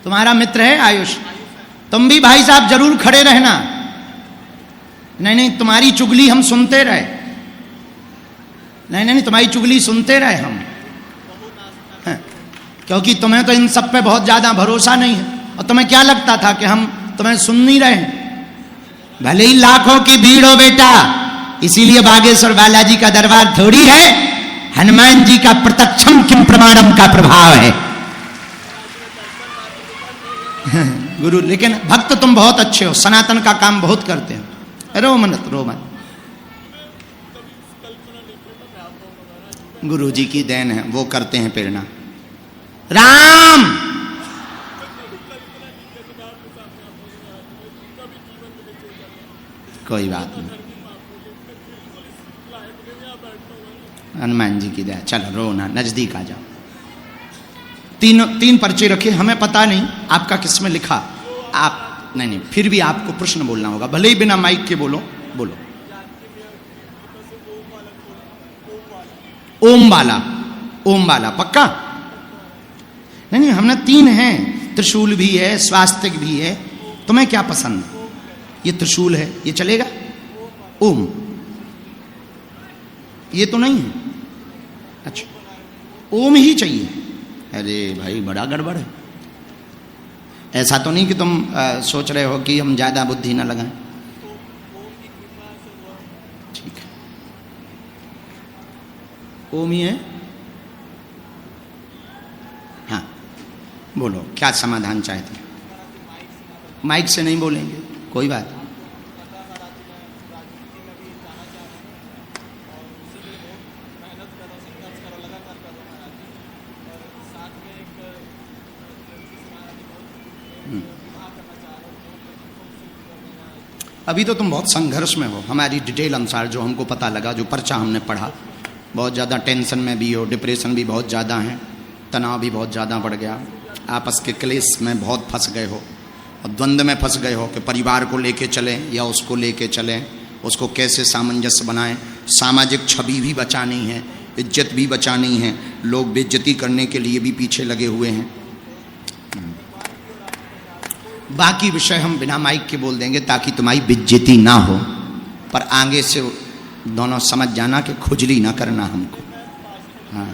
तुम्हारा मित्र है आयुष। तुम भी भाई साहब जरूर खड़े रहना। नहीं नहीं, तुम्हारी चुगली हम सुनते रहे। नहीं नहीं, तुम्हारी चुगली सुनते रहे हम, क्योंकि तुम्हें तो इन सब पे बहुत ज्यादा भरोसा नहीं है। और तुम्हें क्या लगता था कि हम तुम्हें सुन नहीं रहे हैं? भले ही लाखों की भीड़ हो बेटा, इसीलिए बागेश्वर बालाजी का दरबार थोड़ी है, हनुमान जी का प्रत्यक्षम किम प्रमाणम का प्रभाव है। गुरु, लेकिन भक्त तुम बहुत अच्छे हो, सनातन का काम बहुत करते हो। रो मत, रो मत। गुरु जी की देन है, वो करते हैं प्रेरणा। राम कोई बात नहीं, हनुमान जी की दया। चलो रो ना, नजदीक आ जाओ। तीन पर्चे रखे, हमें पता नहीं आपका किस में लिखा। आप नहीं, फिर भी आपको प्रश्न बोलना होगा, भले ही बिना माइक के बोलो। बोलो। ओम वाला, ओम वाला पक्का? नहीं, हमने 3 हैं, त्रिशूल भी है, स्वास्तिक भी है। तुम्हें क्या पसंद? ये त्रिशूल है, ये चलेगा? ओम ये तो नहीं है। अच्छा, ओम ही चाहिए। अरे भाई, बड़ा गड़बड़ है। ऐसा तो नहीं कि तुम सोच रहे हो कि हम ज्यादा बुद्धि ना लगाएं? ठीक है, ओम ही है। हाँ बोलो, क्या समाधान चाहते हैं? माइक से नहीं बोलेंगे, कोई बात। अभी तो तुम बहुत संघर्ष में हो, हमारी डिटेल अनुसार जो हमको पता लगा, जो पर्चा हमने पढ़ा, बहुत ज़्यादा टेंशन में भी हो, डिप्रेशन भी बहुत ज़्यादा है, तनाव भी बहुत ज़्यादा बढ़ गया, आपस के क्लेश में बहुत फंस गए हो और द्वंद्व में फंस गए हो कि परिवार को लेके चलें या उसको लेके चलें, उसको कैसे सामंजस्य बनाएं। सामाजिक छवि भी बचानी है, इज्जत भी बचानी है, लोग बेइज्जती करने के लिए भी पीछे लगे हुए हैं। बाकी विषय हम बिना माइक के बोल देंगे ताकि तुम्हारी बेइज्जती ना हो, पर आगे से दोनों समझ जाना कि खुजली ना करना हमको। हाँ,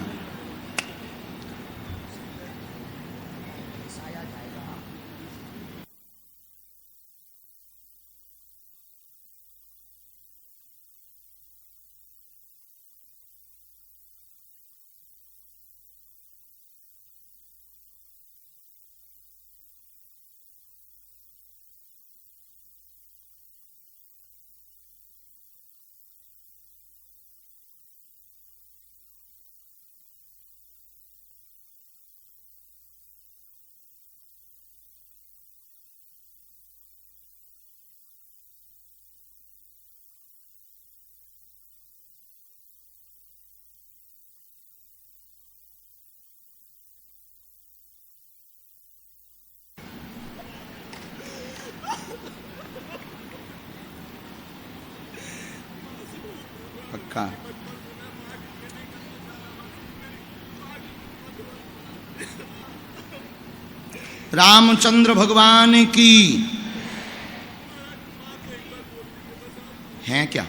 पक्का। रामचंद्र भगवान की हैं क्या?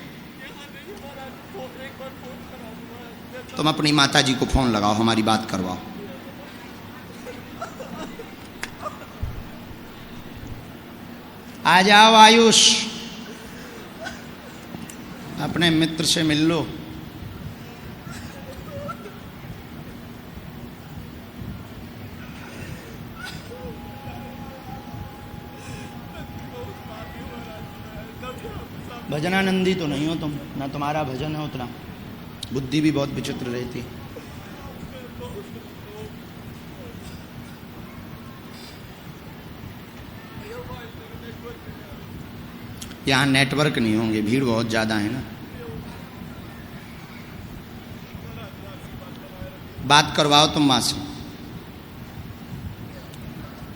तुम अपनी माता जी को फोन लगाओ, हमारी बात करवाओ। आ जाओ आयुष, अपने मित्र से मिल लो। भजनानंदी तो नहीं हो तुम, ना तुम्हारा भजन है उतना, बुद्धि भी बहुत विचित्र रहती। यहाँ नेटवर्क नहीं होंगे, भीड़ बहुत ज़्यादा है ना। बात करवाओ तुम माँ से।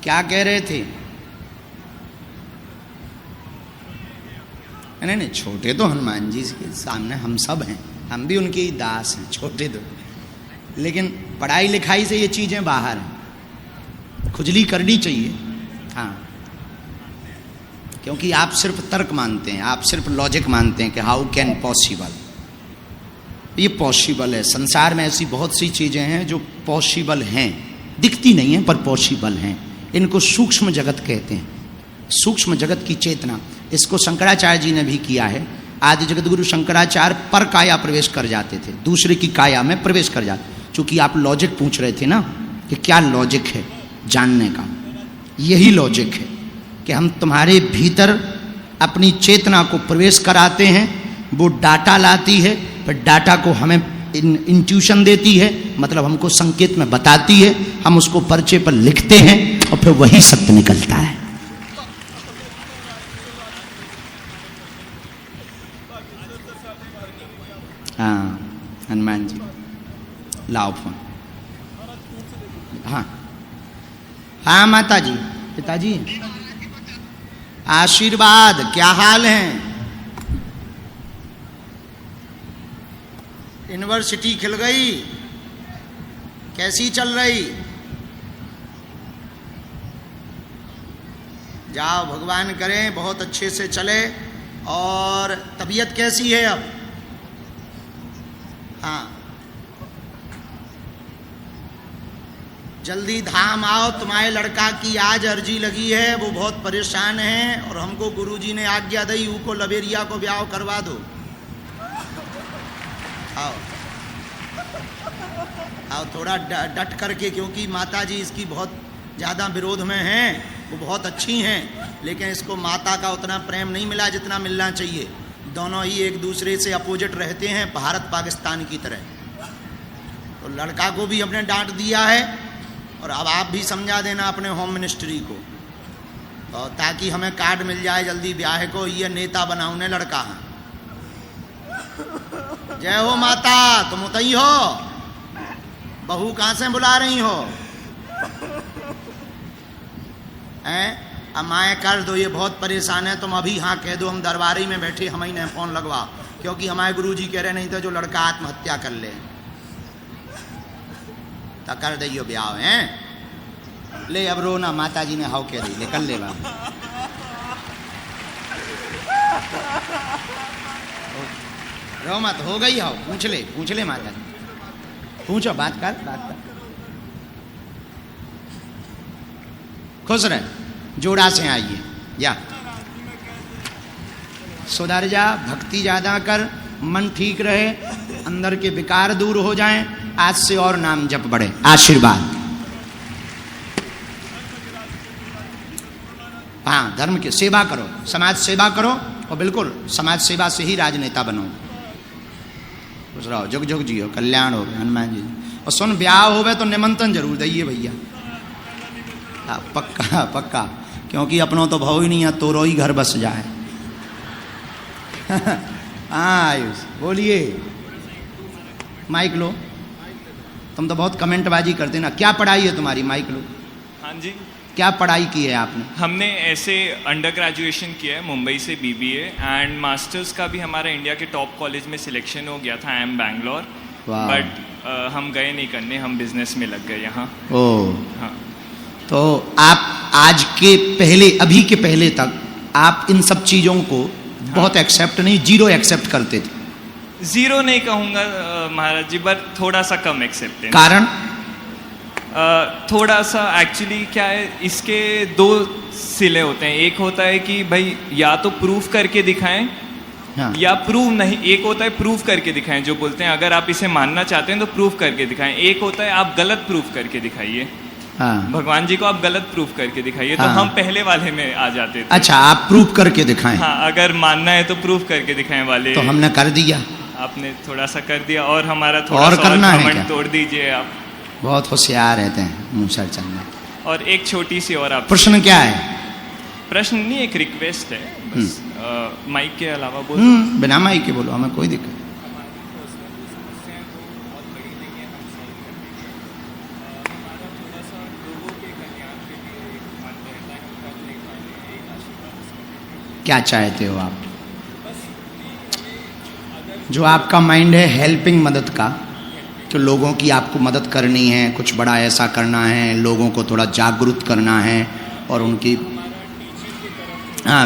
क्या कह रहे थे? नहीं नहीं, छोटे तो हनुमान जी के सामने हम सब हैं, हम भी उनके ही दास हैं, छोटे तो, लेकिन पढ़ाई लिखाई से ये चीज़ें बाहर हैं। खुजली करनी चाहिए। हाँ, क्योंकि आप सिर्फ तर्क मानते हैं, आप सिर्फ लॉजिक मानते हैं कि हाउ कैन पॉसिबल। ये पॉसिबल है। संसार में ऐसी बहुत सी चीज़ें हैं जो पॉसिबल हैं, दिखती नहीं हैं पर पॉसिबल हैं। इनको सूक्ष्म जगत कहते हैं, सूक्ष्म जगत की चेतना। इसको शंकराचार्य जी ने भी किया है। आदि जगत गुरु शंकराचार्य पर काया प्रवेश कर जाते थे, दूसरे की काया में प्रवेश कर जाते। चूंकि आप लॉजिक पूछ रहे थे ना कि क्या लॉजिक है जानने का, यही लॉजिक है कि हम तुम्हारे भीतर अपनी चेतना को प्रवेश कराते हैं, वो डाटा लाती है, फिर डाटा को हमें इंट्यूशन देती है, मतलब हमको संकेत में बताती है, हम उसको पर्चे पर लिखते हैं और फिर वही सत्य निकलता है। हाँ हनुमान जी, लाओ फोन। हाँ हाँ माता जी, पिताजी आशीर्वाद, क्या हाल है? यूनिवर्सिटी खिल गई, कैसी चल रही? जाओ, भगवान करें बहुत अच्छे से चले। और तबीयत कैसी है अब? हाँ, जल्दी धाम आओ। तुम्हारे लड़का की आज अर्जी लगी है, वो बहुत परेशान है और हमको गुरुजी ने आज्ञा दी को लबेरिया को ब्याह करवा दो। आओ आओ थोड़ा डट करके, क्योंकि माता जी इसकी बहुत ज़्यादा विरोध में हैं। वो बहुत अच्छी हैं, लेकिन इसको माता का उतना प्रेम नहीं मिला जितना मिलना चाहिए। दोनों ही एक दूसरे से अपोजिट रहते हैं, भारत पाकिस्तान की तरह। तो लड़का को भी हमने डांट दिया है और अब आप भी समझा देना अपने होम मिनिस्ट्री को, और ताकि हमें कार्ड मिल जाए जल्दी ब्याह को। ये नेता बनाऊने लड़का है। जय हो माता, तुम उतई हो? बहू कहाँ से बुला रही हो? हैं? अब माए कर दो, ये बहुत परेशान है। तुम अभी हाँ कह दो, हम दरबारी में बैठे, हम ही ने फोन लगवा, क्योंकि हमारे गुरुजी कह रहे नहीं थे जो लड़का आत्महत्या कर ले तो कर दियो ब्याह। हैं ले अब रोना, माता जी ने हाउ कह दी, ले कर ले बा। रो मत, हो गई हाउ, पूछ ले माता जी, पूछो, बात कर। खुश रहे, जोड़ा से आइए, या सुधर जा, भक्ति ज्यादा कर, मन ठीक रहे, अंदर के विकार दूर हो जाएं। आज से और नाम जप बढ़े। आशीर्वाद। हाँ, धर्म की सेवा करो, समाज सेवा करो, और बिल्कुल समाज सेवा से ही राजनेता बनो। खुश रहो, जुग जुग जियो, कल्याण हो हनुमान जी। और सुन, ब्याह होवे तो निमंत्रण जरूर दइए भैया। हाँ, पक्का पक्का, क्योंकि अपनों तो भाव ही नहीं है, तोरो ही घर बस जाए। हाँ आयुष, बोलिए। माइक लो, तुम तो बहुत कमेंटबाजी करते ना। क्या पढ़ाई है तुम्हारी? माइक लो। हाँ जी, क्या पढ़ाई की है आपने? हमने ऐसे अंडर ग्रेजुएशन किया है मुंबई से, BBA, एंड मास्टर्स का भी हमारा इंडिया के टॉप कॉलेज में सिलेक्शन हो गया था, IIM बैंगलोर। बट हम गए नहीं करने, हम बिजनेस में लग गए यहाँ। ओह हाँ। तो आप आज के पहले, अभी के पहले तक आप इन सब चीज़ों को बहुत एक्सेप्ट नहीं, जीरो एक्सेप्ट करते थे? जीरो नहीं कहूँगा महाराज जी, बट थोड़ा सा कम एक्सेप्ट है। कारण? थोड़ा सा एक्चुअली क्या है, इसके दो सिले होते हैं। एक होता है कि भाई या तो प्रूफ करके दिखाएं, हाँ। या प्रूव नहीं। एक होता है प्रूफ करके दिखाएं, जो बोलते हैं अगर आप इसे मानना चाहते हैं तो प्रूफ करके दिखाएं। एक होता है आप गलत प्रूफ करके दिखाइए। हाँ। भगवान जी को आप गलत प्रूफ करके दिखाइए। हाँ। तो हम पहले वाले में आ जाते थे। अच्छा, आप प्रूफ करके दिखाएं। हाँ, अगर मानना है तो प्रूफ करके दिखाएं वाले। तो हमने कर दिया, आपने थोड़ा सा कर दिया, और हमारा थोड़ा और सा करना और है घमंड क्या? तोड़ दीजिए आप। बहुत होशियार रहते हैं मूसर चंद्र। और एक छोटी सी और आप प्रश्न क्या है? प्रश्न नहीं, एक रिक्वेस्ट है बस। माइक के अलावा बोल। बिना माइक के बोलो, हमें कोई दिक्कत। क्या चाहते हो आप? जो आपका माइंड है हेल्पिंग, मदद का, कि लोगों की आपको मदद करनी है, कुछ बड़ा ऐसा करना है, लोगों को थोड़ा जागरूक करना है और उनकी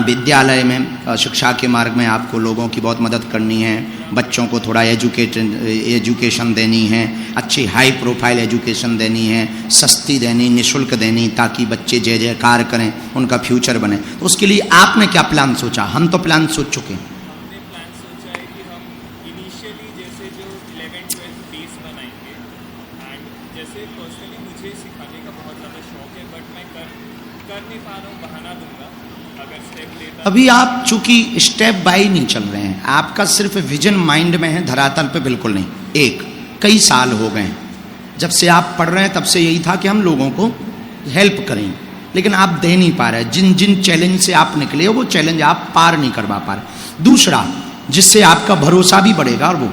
विद्यालय में शिक्षा के मार्ग में आपको लोगों की बहुत मदद करनी है, बच्चों को थोड़ा एजुकेशन देनी है, अच्छी हाई प्रोफाइल एजुकेशन देनी है, सस्ती देनी, निःशुल्क देनी, ताकि बच्चे जय जयकार करें, उनका फ्यूचर बने। तो उसके लिए आपने क्या प्लान सोचा? हम तो प्लान सोच चुके हैं। हमने प्लान सोचा है कि हम इनिशियली जैसे जो 11-12 बेस बनाएंगे, एंड जैसे पर्सनली मुझे सिखाने का बहुत ज़्यादा शौक है, बट मैं कर नहीं पा रहा हूँ, बहाना दूंगा अगर स्टेप लेता। अभी आप चूंकि स्टेप बाय नहीं चल रहे हैं, आपका सिर्फ विजन माइंड में है, धरातल पे बिल्कुल नहीं। कई साल हो गए जब से आप पढ़ रहे हैं, तब से यही था कि हम लोगों को हेल्प करें, लेकिन आप दे नहीं पा रहे। जिन जिन चैलेंज से आप निकले हो वो चैलेंज आप पार नहीं करवा पा रहे। दूसरा, जिससे आपका भरोसा भी बढ़ेगा, और वो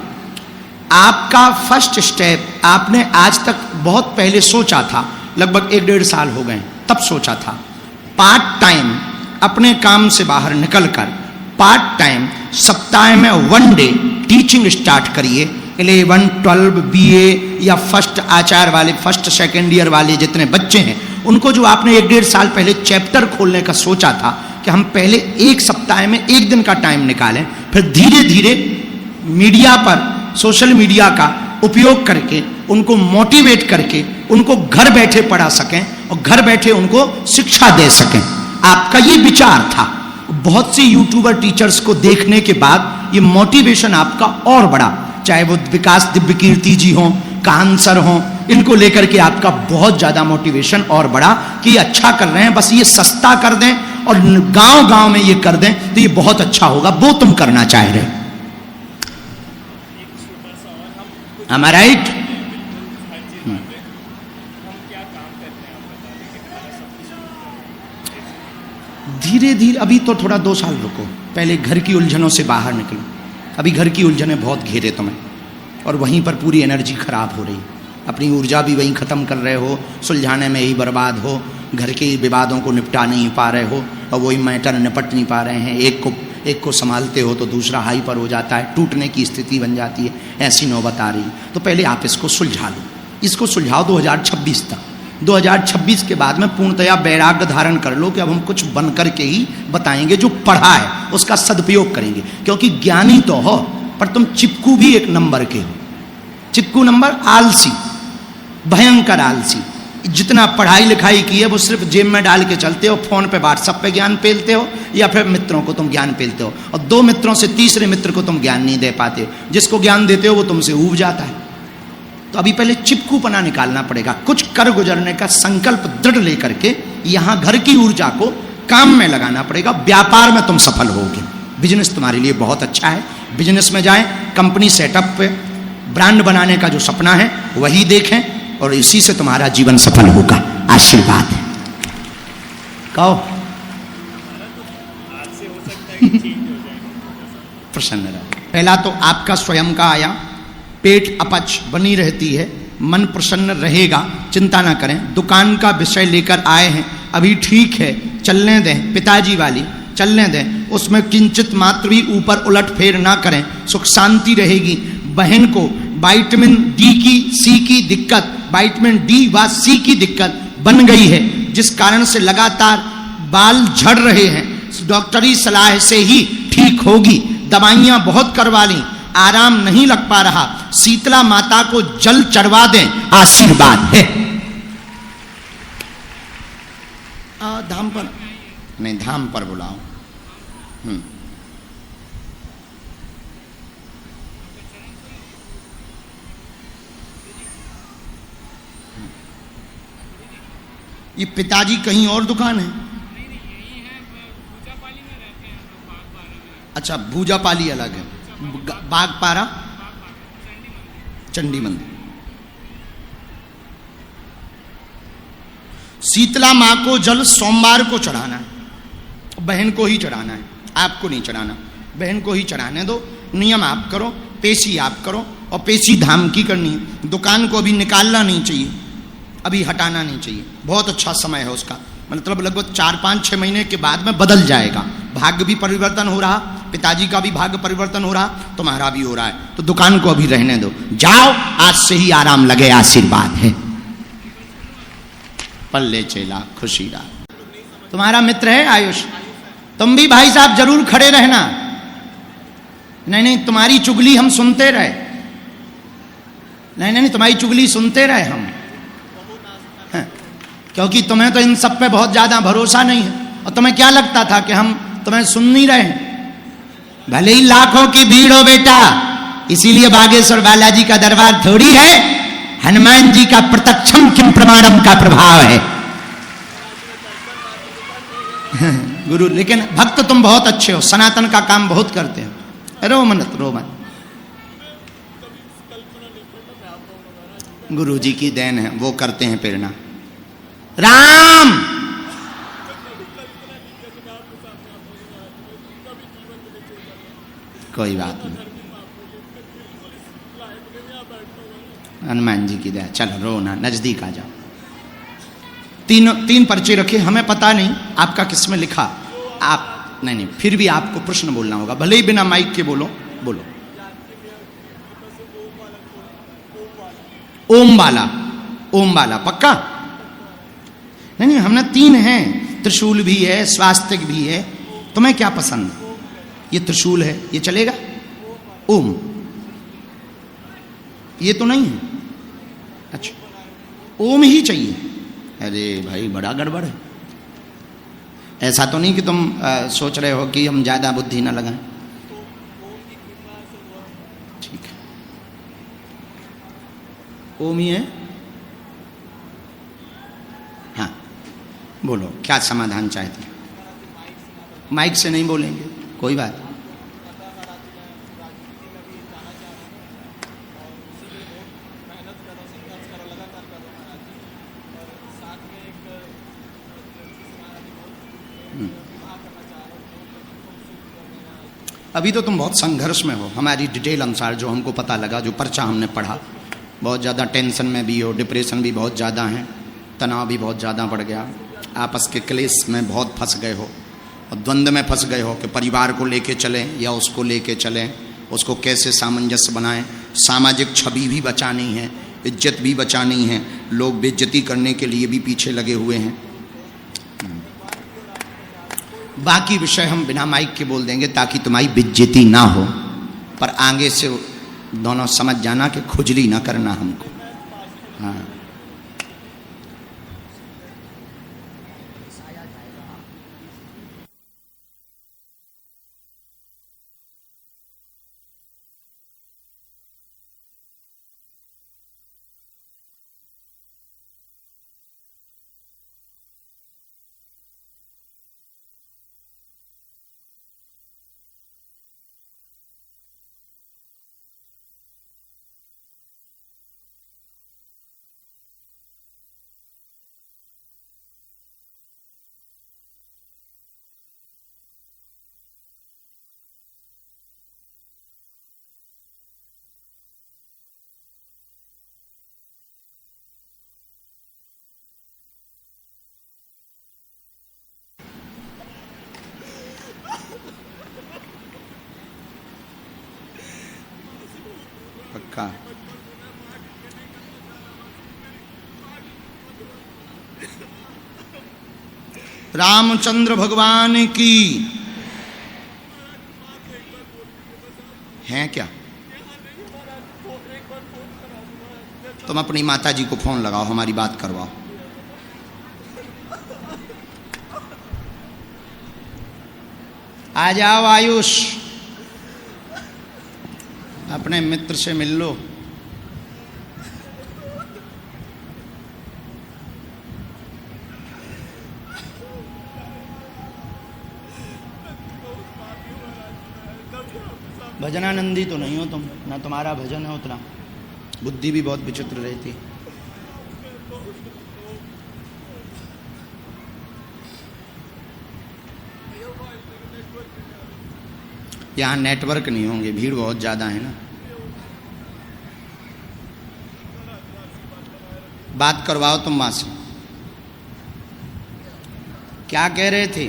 आपका फर्स्ट स्टेप आपने आज तक बहुत पहले सोचा था, लगभग 1-1.5 साल हो गए, तब सोचा था पार्ट टाइम अपने काम से बाहर निकलकर पार्ट टाइम सप्ताह में 1 डे टीचिंग स्टार्ट करिए। 11, 12 BA या फर्स्ट आचार्य वाले, फर्स्ट सेकेंड ईयर वाले जितने बच्चे हैं, उनको जो आपने 1-1.5 साल पहले चैप्टर खोलने का सोचा था कि हम पहले एक सप्ताह में 1 दिन का टाइम निकालें, फिर धीरे धीरे मीडिया पर, सोशल मीडिया का उपयोग करके उनको मोटिवेट करके उनको घर बैठे पढ़ा सकें और घर बैठे उनको शिक्षा दे सकें। आपका ये विचार था। बहुत से यूट्यूबर टीचर्स को देखने के बाद ये मोटिवेशन आपका और बढ़ा, चाहे वो विकास दिव्य कीर्ति जी हों, कान सर हों, इनको लेकर के आपका बहुत ज़्यादा मोटिवेशन और बढ़ा कि ये अच्छा कर रहे हैं, बस ये सस्ता कर दें और गांव गांव में ये कर दें तो ये बहुत अच्छा होगा, वो तुम करना चाह रहे। Am I right? धीरे धीरे, अभी तो थोड़ा 2 साल रुको, पहले घर की उलझनों से बाहर निकलो। अभी घर की उलझनें बहुत घेरे तुम्हें, और वहीं पर पूरी एनर्जी खराब हो रही, अपनी ऊर्जा भी वहीं ख़त्म कर रहे हो, सुलझाने में ही बर्बाद हो, घर के विवादों को निपटा नहीं पा रहे हो और वही मैटर निपट नहीं पा रहे हैं। एक को संभालते हो तो दूसरा हाइपर हो जाता है, टूटने की स्थिति बन जाती है, ऐसी नौबत आ रही। तो पहले आप इसको सुलझा लो, इसको सुलझाओ 2026 तक। 2026 के बाद में पूर्णतया वैराग्य धारण कर लो कि अब हम कुछ बन कर के ही बताएंगे, जो पढ़ा है उसका सदुपयोग करेंगे। क्योंकि ज्ञानी तो हो, पर तुम चिपकू भी एक नंबर के हो। चिपकू नंबर आलसी, भयंकर आलसी। जितना पढ़ाई लिखाई की है वो सिर्फ जेब में डाल के चलते हो, फोन पे व्हाट्सएप पे ज्ञान पेलते हो, या फिर मित्रों को तुम ज्ञान पेलते हो, और 2 मित्रों से तीसरे मित्र को तुम ज्ञान नहीं दे पाते। जिसको ज्ञान देते हो वो तुमसे ऊब जाता है। तो अभी पहले चिपकूपना निकालना पड़ेगा, कुछ कर गुजरने का संकल्प दृढ़ लेकर के यहाँ घर की ऊर्जा को काम में लगाना पड़ेगा। व्यापार में तुम सफल होगे, बिजनेस तुम्हारे लिए बहुत अच्छा है, बिजनेस में जाएं, कंपनी सेटअप पे ब्रांड बनाने का जो सपना है वही देखें, और इसी से तुम्हारा जीवन सफल होगा। आशीर्वाद है। कहो प्रसन्न रहो। पहला तो आपका स्वयं का आया, पेट अपच बनी रहती है, मन प्रसन्न रहेगा, चिंता ना करें। दुकान का विषय लेकर आए हैं, अभी ठीक है, चलने दें, पिताजी वाली चलने दें, उसमें किंचित मात्र भी ऊपर उलट फेर ना करें, सुख शांति रहेगी। बहन को विटामिन डी की, सी की दिक्कत, विटामिन डी व सी की दिक्कत बन गई है, जिस कारण से लगातार बाल झड़ रहे हैं, डॉक्टरी सलाह से ही ठीक होगी। दवाइयां बहुत करवा ली, आराम नहीं लग पा रहा, शीतला माता को जल चढ़वा दें, आशीर्वाद है। धाम पर नहीं, धाम पर बुलाओ। ये पिताजी कहीं और दुकान है? अच्छा, भूजापाली अलग है, बागपारा चंडी मंदिर। शीतला माँ को जल सोमवार को चढ़ाना है, बहन को ही चढ़ाना है, आपको नहीं चढ़ाना, बहन को ही चढ़ाने दो। नियम आप करो, पेशी आप करो, और पेशी धाम की करनी है। दुकान को अभी निकालना नहीं चाहिए, अभी हटाना नहीं चाहिए, बहुत अच्छा समय है उसका, मतलब लगभग 4-5-6 महीने के बाद में बदल जाएगा। भाग्य भी परिवर्तन हो रहा, पिताजी का भी भाग्य परिवर्तन हो रहा, तुम्हारा भी हो रहा है, तो दुकान को अभी रहने दो, जाओ, आज से ही आराम लगे, आशीर्वाद है। पल्ले चेला खुशी रहा। तुम्हारा मित्र है आयुष, तुम भी भाई साहब जरूर खड़े रहना। नहीं नहीं, तुम्हारी चुगली हम सुनते रहे, नहीं नहीं, तुम्हारी चुगली सुनते रहे हम, क्योंकि तुम्हें तो इन सब पे बहुत ज्यादा भरोसा नहीं है। और तुम्हें क्या लगता था कि हम तुम्हें सुन नहीं रहे? भले ही लाखों की भीड़ हो बेटा, इसीलिए बागेश्वर बालाजी का दरबार थोड़ी है, हनुमान जी का प्रत्यक्षम किम प्रमाणम का प्रभाव है। गुरु, लेकिन भक्त तुम बहुत अच्छे हो, सनातन का काम बहुत करते हो। रो मत, रो मत, गुरु जी की देन है, वो करते हैं प्रेरणा। राम कोई बात नहीं, हनुमान जी की दया। चलो रो ना, नजदीक आ जाओ। तीन पर्चे रखे, हमें पता नहीं आपका किसमें लिखा। आप नहीं, फिर भी आपको प्रश्न बोलना होगा, भले ही बिना माइक के बोलो। बोलो। ओम वाला, ओम वाला पक्का? नहीं, हमने 3 हैं, त्रिशूल भी है, स्वास्तिक भी है। तुम्हें क्या पसंद? ये त्रिशूल है, ये चलेगा? ओम ये तो नहीं है? अच्छा, ओम ही चाहिए। अरे भाई, बड़ा गड़बड़ है। ऐसा तो नहीं कि तुम सोच रहे हो कि हम ज्यादा बुद्धि ना लगाएं? ठीक है, ओम ही है। हाँ बोलो, क्या समाधान चाहते हैं? माइक से नहीं बोलेंगे, कोई बात। अभी तो तुम बहुत संघर्ष में हो, हमारी डिटेल अनुसार जो हमको पता लगा, जो पर्चा हमने पढ़ा, बहुत ज़्यादा टेंशन में भी हो, डिप्रेशन भी बहुत ज़्यादा है, तनाव भी बहुत ज़्यादा बढ़ गया, आपस के क्लेश में बहुत फंस गए हो और द्वंद्व में फंस गए हो कि परिवार को लेके चलें या उसको लेके चलें, उसको कैसे सामंजस्य बनाएं। सामाजिक छवि भी बचानी है, इज्जत भी बचानी है, लोग बेइज्जती करने के लिए भी पीछे लगे हुए हैं। बाकी विषय हम बिना माइक के बोल देंगे ताकि तुम्हारी बेइज्जती ना हो, पर आगे से दोनों समझ जाना कि खुजली ना करना हमको। हाँ, पक्का। रामचंद्र भगवान की हैं क्या? तुम अपनी माता जी को फोन लगाओ, हमारी बात करवाओ। आ जाओ आयुष, अपने मित्र से मिल लो। भजनानंदी तो नहीं हो तुम, ना तुम्हारा भजन है उतना, बुद्धि भी बहुत विचित्र रहती। यहाँ नेटवर्क नहीं होंगे, भीड़ बहुत ज़्यादा है ना। बात करवाओ तुम माँ से। क्या कह रहे थे?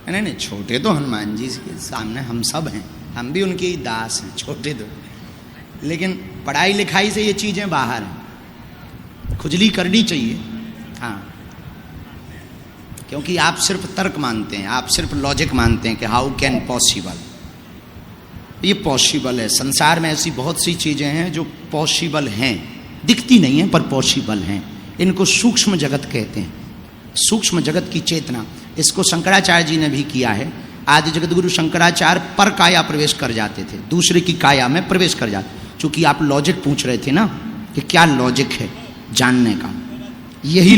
नहीं नहीं, छोटे तो हनुमान जी के सामने हम सब हैं, हम भी उनके ही दास हैं, छोटे तो। लेकिन पढ़ाई लिखाई से ये चीज़ें बाहर हैं, खुजली करनी चाहिए। हाँ, क्योंकि आप सिर्फ तर्क मानते हैं, आप सिर्फ लॉजिक मानते हैं कि हाउ कैन पॉसिबल। ये पॉसिबल है। संसार में ऐसी बहुत सी चीज़ें हैं जो पॉसिबल हैं, दिखती नहीं हैं पर पॉसिबल हैं। इनको सूक्ष्म जगत कहते हैं, सूक्ष्म जगत की चेतना। इसको शंकराचार्य जी ने भी किया है। आदि जगत गुरु शंकराचार्य पर काया प्रवेश कर जाते थे, दूसरे की काया में प्रवेश कर जाते। चूंकि आप लॉजिक पूछ रहे थे ना कि क्या लॉजिक है जानने का, यही